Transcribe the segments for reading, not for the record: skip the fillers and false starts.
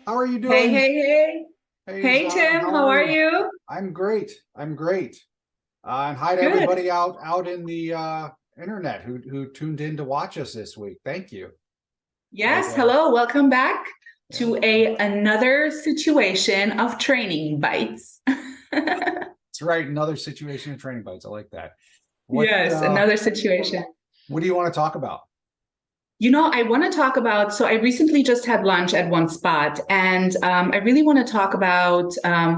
How are you Hey, doing? hey, hey. Hey, Hey, Zana, Tim, how how are are you? you? I'm great. I'm great. And hi to Good. everybody out in the internet who tuned in to watch us this week. Thank you. I Yes, hello. Welcome back yeah, to welcome. another situation of training bites. That's right. Another situation of training bites. I like that. What Yes, another situation. what do you want to talk about? I want to talk about. So, I recently just had lunch at one spot, and I really want to talk about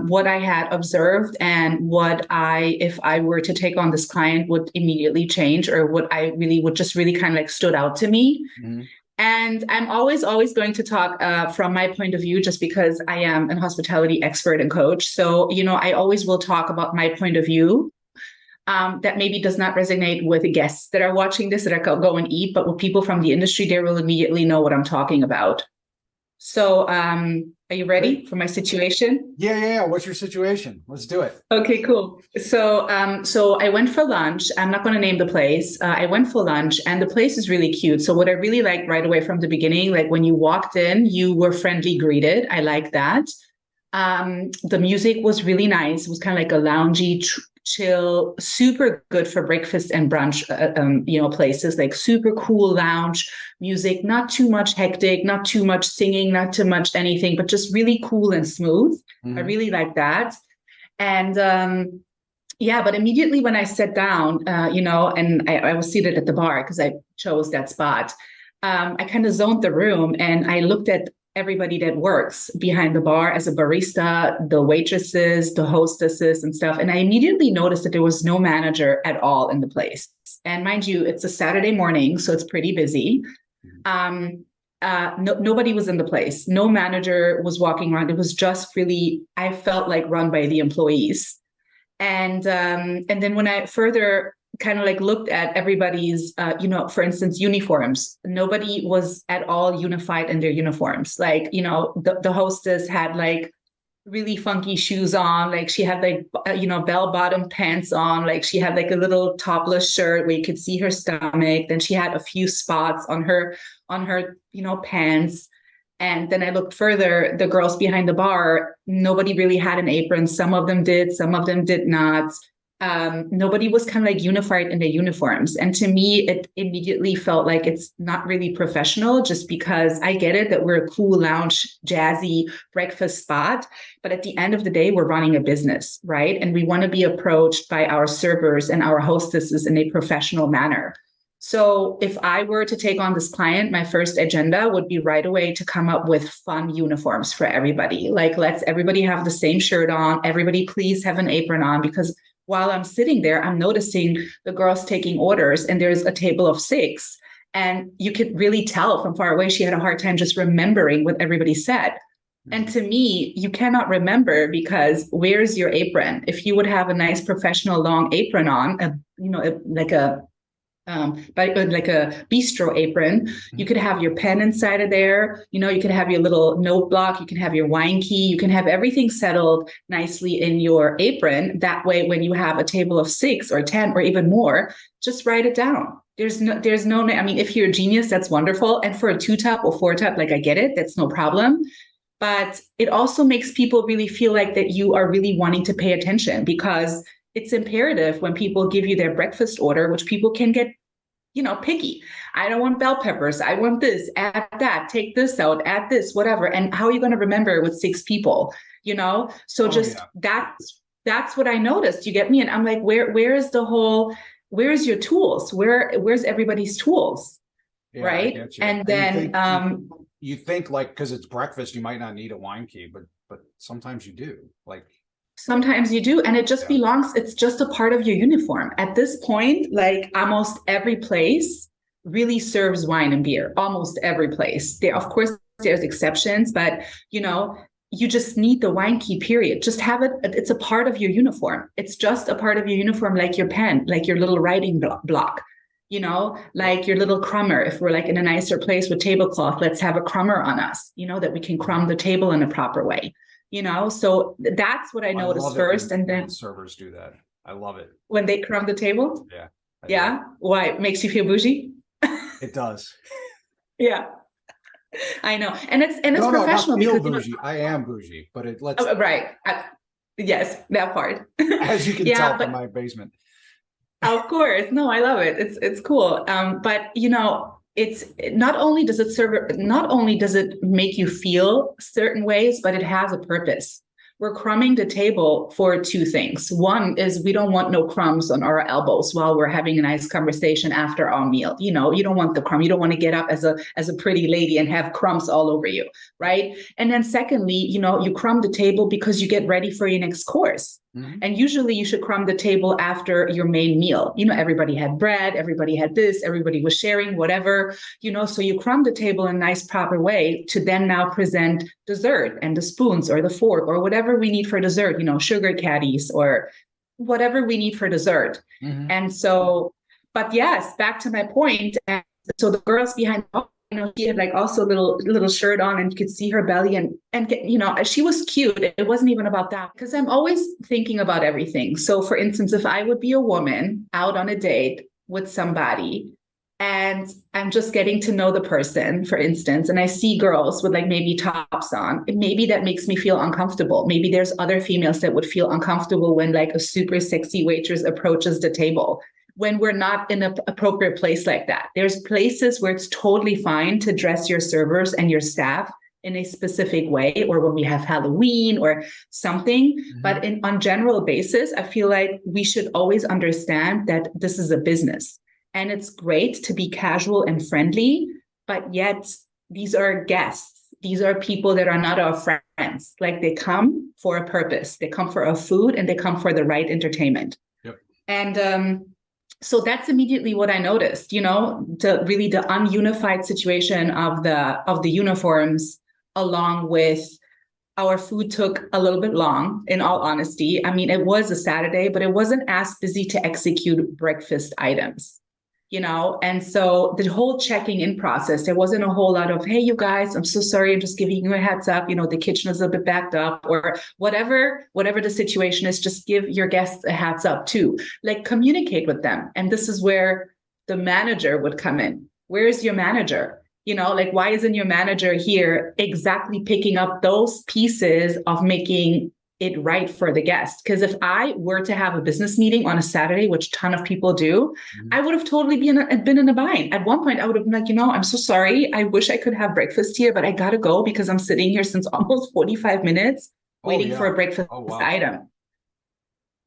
what I had observed and what if I were to take on this client, would immediately change, or what I really would just really kind of like stood out to me. Mhm. And I'm always going to talk from my point of view, just because I am an hospitality expert and coach. So, I always will talk about my point of view that maybe does not resonate with guests that are watching this, that are go and eat, but with people from the industry, they will immediately know what I'm talking about. So, are you Great. ready for my situation? Yeah. What's your situation? Let's do it. Okay, cool. So I went for lunch. I'm not going to name the place. I went for lunch, and the place is really cute. So what I really liked right away from the beginning, like when you walked in, you were friendly greeted. I like that. The music was really nice. It was kind of like a loungy, chill, super good for breakfast and brunch. Places like super cool lounge music, not too much hectic, not too much singing, not too much anything, but just really cool and smooth. I Mhm. really like that. And yeah, but immediately when I sat down, and I was seated at the bar because I chose that spot, I kind of zoned the room and I looked at everybody that works behind the bar as a barista, the waitresses, the hostesses, and stuff. And I immediately noticed that there was no manager at all in the place. And mind you, it's a Saturday morning, so it's pretty busy. Um, Nobody was in the place. No manager was walking around. It was just really, I felt like run by the employees. And then when I further kind of like looked at everybody's, for instance, uniforms, nobody was at all unified in their uniforms. Like, the hostess had like really funky shoes on. Like she had like, bell bottom pants on. Like she had like a little topless shirt where you could see her stomach. Then she had a few spots on her, pants. And then I looked further, the girls behind the bar, nobody really had an apron. Some of them did, some of them did not. Nobody was kind of like unified in their uniforms. And to me, it immediately felt like it's not really professional, just because I get it that we're a cool lounge, jazzy breakfast spot. But at the end of the day, we're running a business, right? And we want to be approached by our servers and our hostesses in a professional manner. So if I were to take on this client, my first agenda would be right away to come up with fun uniforms for everybody. Like, let's everybody have the same shirt on. Everybody please have an apron on, because while I'm sitting there, I'm noticing the girls taking orders, and there's a table of six. And you could really tell from far away she had a hard time just remembering what everybody said. And Mhm. to me, you cannot remember, because where's your apron? If you would have a nice professional long apron on, like a but like a bistro apron, you Mhm. could have your pen inside of there. You could have your little note block. You can have your wine key. You can have everything settled nicely in your apron. That way, when you have a table of six or 10 or even more, just write it down. There's no, I mean, if you're a genius, that's wonderful. And for a two top or four top, like I get it, that's no problem. But it also makes people really feel like that you are really wanting to pay attention, because it's imperative when people give you their breakfast order, which people can get picky. I don't want bell peppers. I want this, add that, take this out, add this, whatever. And how are you going to remember with six people? So Oh just yeah. that's what I noticed. You get me? And I'm like, where's your tools? Where's everybody's tools? Yeah, I Right. get you. And And you then think you think like because it's breakfast, you might not need a wine key, but sometimes you do. Like, sometimes you do, and it just yeah. belongs, it's just a part of your uniform. At this point, like almost every place really serves wine and beer. Almost every place. There, of course, there's exceptions, but you know, you just need the wine key, period. Just have it, it's a part of your uniform. It's just a part of your uniform, like your pen, like your little writing block. Like your little crummer. If we're like in a nicer place with tablecloth, let's have a crummer on us, that we can crumb the table in a proper way. So that's what I I noticed love it first. when And then servers do that. I love it. when they crumb the table, Yeah, I do. yeah, why? It makes you feel bougie? It does. Yeah. I know, and it's No, no, not professional feel because bougie. I am bougie, but it lets, right. Yes, that part. as you can Yeah, tell from but my basement. of course, no, I love it. It's cool. But it's not only does it make you feel certain ways, but it has a purpose. We're crumbing the table for two things. One is we don't want no crumbs on our elbows while we're having a nice conversation after our meal. You don't want the crumb. You don't want to get up as a pretty lady and have crumbs all over you, right? And then secondly, you crumb the table because you get ready for your next course. Mhm. And usually you should crumb the table after your main meal. Everybody had bread, everybody had this, everybody was sharing, whatever, so you crumb the table in a nice, proper way to then now present dessert and the spoons or the fork or whatever we need for dessert, sugar caddies or whatever we need for dessert. Mhm. And so, but yes, back to my point. And so the girls behind, she had like also a little shirt on and you could see her belly and she was cute. It wasn't even about that because I'm always thinking about everything. So for instance, if I would be a woman out on a date with somebody and I'm just getting to know the person, for instance, and I see girls with like maybe tops on, maybe that makes me feel uncomfortable. Maybe there's other females that would feel uncomfortable when like a super sexy waitress approaches the table when we're not in an appropriate place like that. There's places where it's totally fine to dress your servers and your staff in a specific way, or when we have Halloween or something. Mhm. But on general basis, I feel like we should always understand that this is a business. And it's great to be casual and friendly, but yet these are guests. These are people that are not our friends. Like they come for a purpose. They come for a food and they come for the right entertainment. Yep. And so that's immediately what I noticed, the ununified situation of the uniforms, along with our food took a little bit long, in all honesty. I mean, it was a Saturday, but it wasn't as busy to execute breakfast items. And so the whole checking in process, there wasn't a whole lot of, hey, you guys, I'm so sorry, I'm just giving you a heads up, the kitchen is a bit backed up, or whatever the situation is, just give your guests a heads up too. Like communicate with them. And this is where the manager would come in. Where is your manager? Like why isn't your manager here exactly picking up those pieces of making it right for the guest? Because if I were to have a business meeting on a Saturday, which a ton of people do, I would have totally been in a bind. At one point, I would have been like, I'm so sorry. I wish I could have breakfast here, but I gotta go because I'm sitting here since almost 45 minutes waiting for a breakfast item.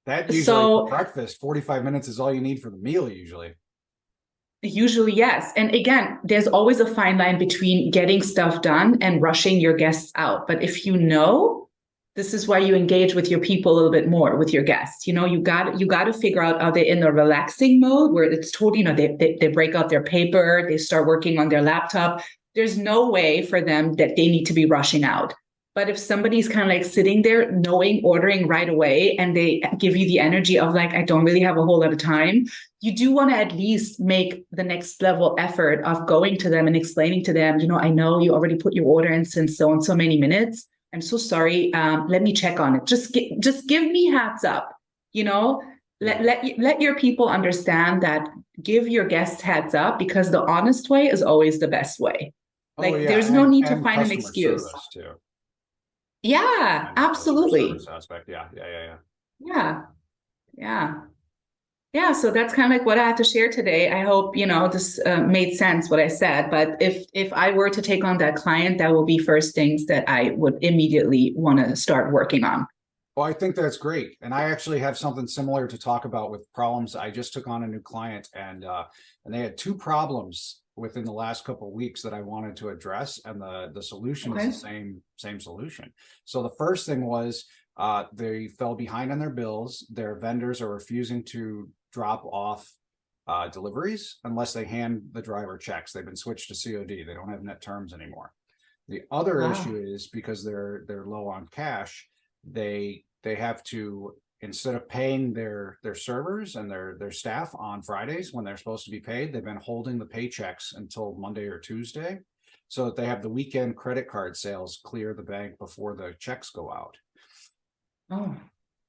That usually for breakfast, 45 minutes is all you need for the meal usually. Usually, yes. And again, there's always a fine line between getting stuff done and rushing your guests out. But if this is why you engage with your people a little bit more with your guests. You got to figure out, are they in a relaxing mode where it's totally, they break out their paper, they start working on their laptop. There's no way for them that they need to be rushing out. But if somebody's kind of like sitting there ordering right away, and they give you the energy of like, I don't really have a whole lot of time, you do want to at least make the next level effort of going to them and explaining to them, I know you already put your order in since so and so many minutes. I'm so sorry. Let me check on it. Just give me heads up. Let your people understand that. Give your guests heads up, because the honest way is always the best way. There's no need to find an excuse. Too. Yeah, absolutely. Aspect. Yeah. Yeah, so that's kind of like what I had to share today. I hope, this made sense what I said. But if I were to take on that client, that will be first things that I would immediately want to start working on. Well, I think that's great. And I actually have something similar to talk about with problems. I just took on a new client, and they had two problems within the last couple of weeks that I wanted to address. And the solution is the same solution. So the first thing was they fell behind on their bills. Their vendors are refusing to drop off deliveries unless they hand the driver checks. They've been switched to COD. They don't have net terms anymore. The other issue is because they're low on cash, they have to, instead of paying their servers and their staff on Fridays when they're supposed to be paid, they've been holding the paychecks until Monday or Tuesday, so that they have the weekend credit card sales clear the bank before the checks go out. Oh.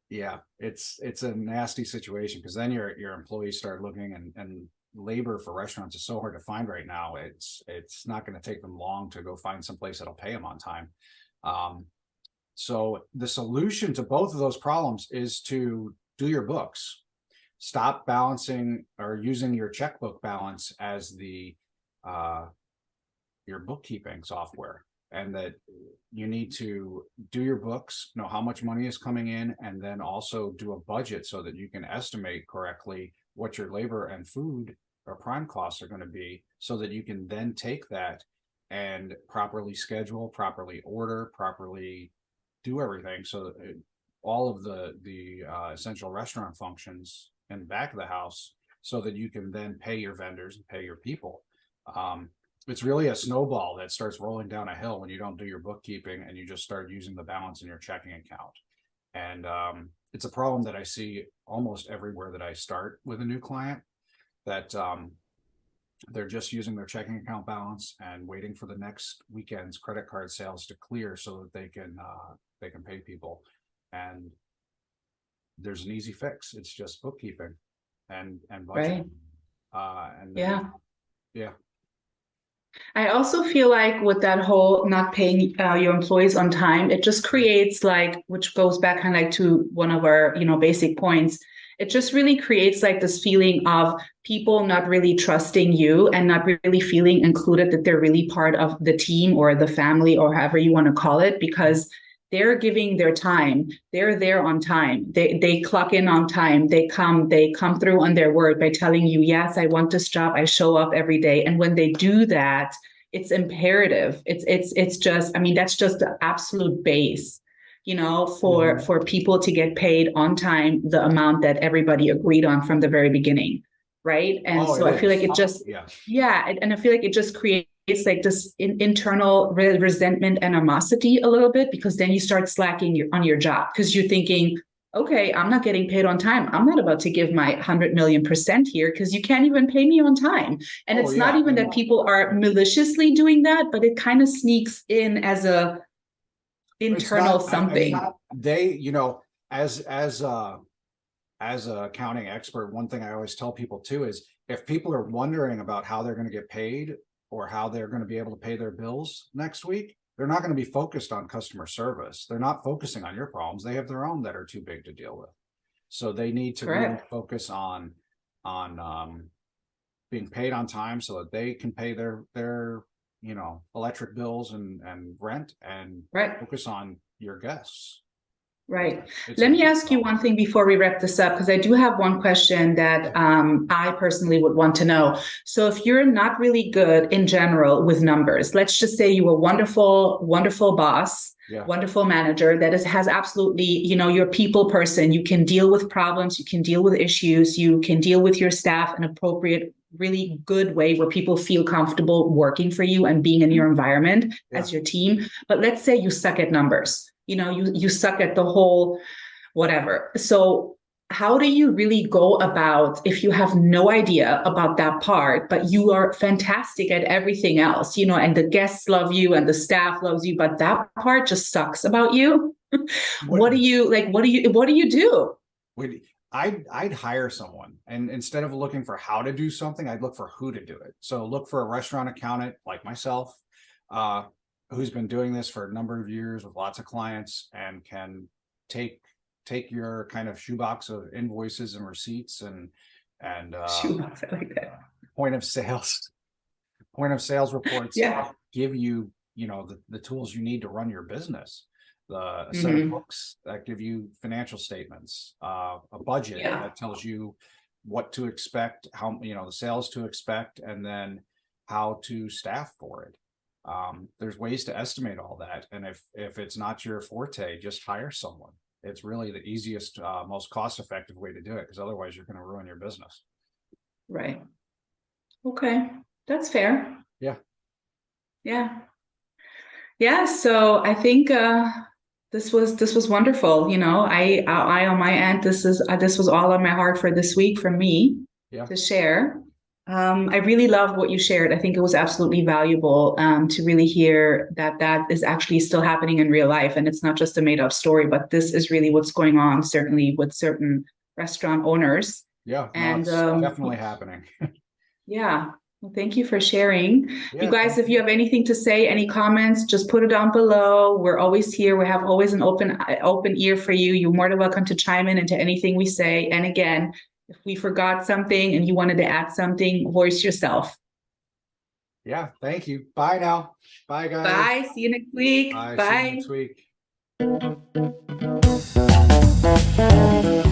Yeah, it's a nasty situation, because then your employees start looking and labor for restaurants is so hard to find right now. It's not going to take them long to go find someplace that'll pay them on time. So the solution to both of those problems is to do your books. Stop balancing or using your checkbook balance as the your bookkeeping software, and that you need to do your books, know how much money is coming in, and then also do a budget so that you can estimate correctly what your labor and food or prime costs are going to be, so that you can then take that and properly schedule, properly order, properly do everything, so that all of the essential restaurant functions in the back of the house, so that you can then pay your vendors and pay your people. It's really a snowball that starts rolling down a hill when you don't do your bookkeeping and you just start using the balance in your checking account. And it's a problem that I see almost everywhere that I start with a new client, that they're just using their checking account balance and waiting for the next weekend's credit card sales to clear so that they can pay people. And there's an easy fix. It's just bookkeeping and budgeting. Right. And yeah. I also feel like with that whole not paying your employees on time, it just creates, like, which goes back kind of like to one of our, basic points. It just really creates like this feeling of people not really trusting you and not really feeling included, that they're really part of the team or the family or however you want to call it, because they're giving their time. They're there on time. They clock in on time. They come through on their word by telling you, yes, I want this job. I show up every day. And when they do that, it's imperative. It's just, I mean, that's just the absolute base, for people to get paid on time, the amount that everybody agreed on from the very beginning. Right. And so I feel like it just, and I feel like it just creates like this internal resentment and animosity a little bit, because then you start slacking on your job, because you're thinking, okay, I'm not getting paid on time. I'm not about to give my 100,000,000% here, because you can't even pay me on time. And it's not even that people are maliciously doing that, but it kind of sneaks in as a internal something. As an accounting expert, one thing I always tell people too is, if people are wondering about how they're going to get paid or how they're going to be able to pay their bills next week, they're not going to be focused on customer service. They're not focusing on your problems. They have their own that are too big to deal with. So they need to really focus on being paid on time, so that they can pay their electric bills and rent, and focus on your guests. Right. Let me ask you one thing before we wrap this up, because I do have one question that I personally would want to know. So if you're not really good in general with numbers, let's just say you were wonderful, wonderful boss, wonderful manager that has absolutely, you're a people person. You can deal with problems. You can deal with issues. You can deal with your staff in an appropriate, really good way where people feel comfortable working for you and being in your environment as your team. But let's say you suck at numbers. You suck at the whole whatever. So how do you really go about, if you have no idea about that part, but you are fantastic at everything else, and the guests love you and the staff loves you, but that part just sucks about you? What do you do? I'd hire someone, and instead of looking for how to do something, I'd look for who to do it. So look for a restaurant accountant like myself, who's been doing this for a number of years with lots of clients, and can take your kind of shoebox of invoices and receipts and shoebox, I like that. point of sales reports, give you the tools you need to run your business, a set of books that give you financial statements, a budget that tells you what to expect, how the sales to expect, and then how to staff for it. There's ways to estimate all that. And if it's not your forte, just hire someone. It's really the easiest, most cost-effective way to do it, because otherwise you're going to ruin your business. Right. Okay. That's fair. Yeah. Yeah. Yeah. So I think, this was wonderful. I on my end, this was all on my heart for this week for me to share. I really loved what you shared. I think it was absolutely valuable to really hear that is actually still happening in real life. And it's not just a made up story, but this is really what's going on, certainly with certain restaurant owners. Yeah, and it's definitely happening. Yeah. Well, thank you for sharing. Yeah, You guys, if you have anything to say, any comments, just put it down below. We're always here. We have always an open ear for you. You're more than welcome to chime in into anything we say. And again, if we forgot something and you wanted to add something, voice yourself. yeah. Thank you. Bye now. Bye, guys. Bye. See you next week. Bye. See you Bye. next week.